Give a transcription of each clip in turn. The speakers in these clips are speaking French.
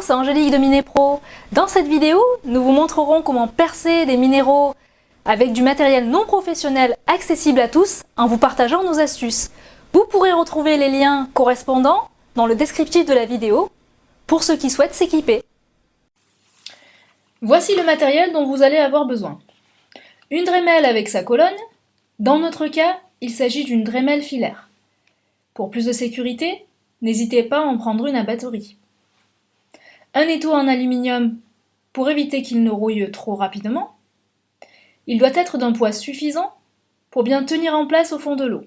c'est Angélique de Minépro. Dans cette vidéo, nous vous montrerons comment percer des minéraux avec du matériel non professionnel accessible à tous en vous partageant nos astuces. Vous pourrez retrouver les liens correspondants dans le descriptif de la vidéo pour ceux qui souhaitent s'équiper. Voici le matériel dont vous allez avoir besoin. Une Dremel avec sa colonne. Dans notre cas, il s'agit d'une Dremel filaire. Pour plus de sécurité, n'hésitez pas à en prendre une à batterie. Un étau en aluminium pour éviter qu'il ne rouille trop rapidement. Il doit être d'un poids suffisant pour bien tenir en place au fond de l'eau.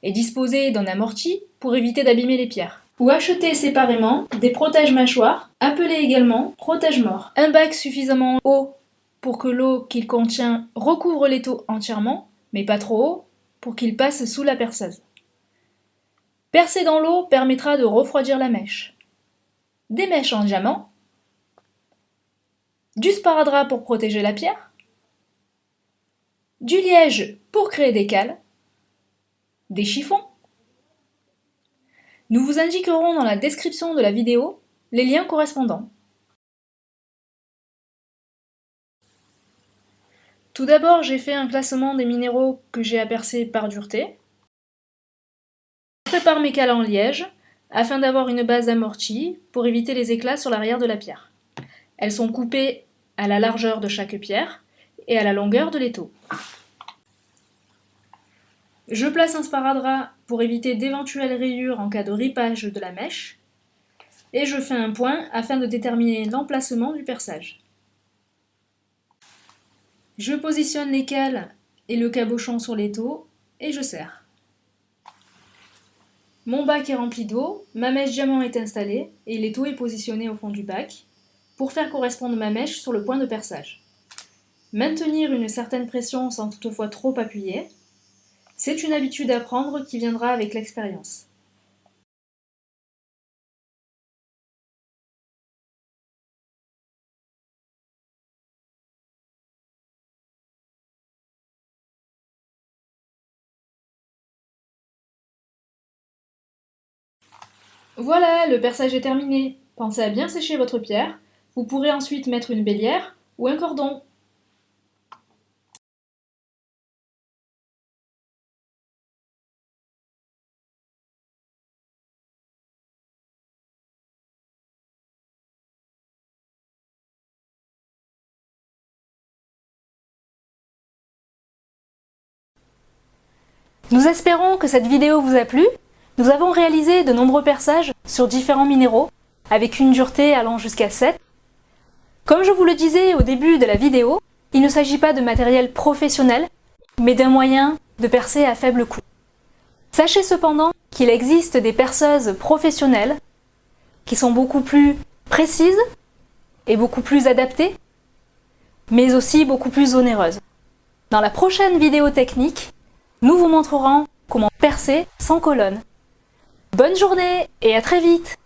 Et disposer d'un amorti pour éviter d'abîmer les pierres. Ou acheter séparément des protège-mâchoires, appelés également protège-morts. Un bac suffisamment haut pour que l'eau qu'il contient recouvre l'étau entièrement, mais pas trop haut pour qu'il passe sous la perceuse. Percer dans l'eau permettra de refroidir la mèche. Des mèches en diamant, du sparadrap pour protéger la pierre, du liège pour créer des cales, des chiffons. Nous vous indiquerons dans la description de la vidéo les liens correspondants. Tout d'abord, j'ai fait un classement des minéraux que j'ai à percer par dureté. Je prépare mes cales en liège afin d'avoir une base amortie pour éviter les éclats sur l'arrière de la pierre. Elles sont coupées à la largeur de chaque pierre et à la longueur de l'étau. Je place un sparadrap pour éviter d'éventuelles rayures en cas de ripage de la mèche et je fais un point afin de déterminer l'emplacement du perçage. Je positionne les cales et le cabochon sur l'étau et je serre. Mon bac est rempli d'eau, ma mèche diamant est installée et l'étau est positionné au fond du bac pour faire correspondre ma mèche sur le point de perçage. Maintenir une certaine pression sans toutefois trop appuyer, c'est une habitude à prendre qui viendra avec l'expérience. Voilà, le perçage est terminé. Pensez à bien sécher votre pierre. Vous pourrez ensuite mettre une bélière ou un cordon. Nous espérons que cette vidéo vous a plu. Nous avons réalisé de nombreux perçages sur différents minéraux, avec une dureté allant jusqu'à 7. Comme je vous le disais au début de la vidéo, il ne s'agit pas de matériel professionnel, mais d'un moyen de percer à faible coût. Sachez cependant qu'il existe des perceuses professionnelles qui sont beaucoup plus précises et beaucoup plus adaptées, mais aussi beaucoup plus onéreuses. Dans la prochaine vidéo technique, nous vous montrerons comment percer sans colonne. Bonne journée et à très vite!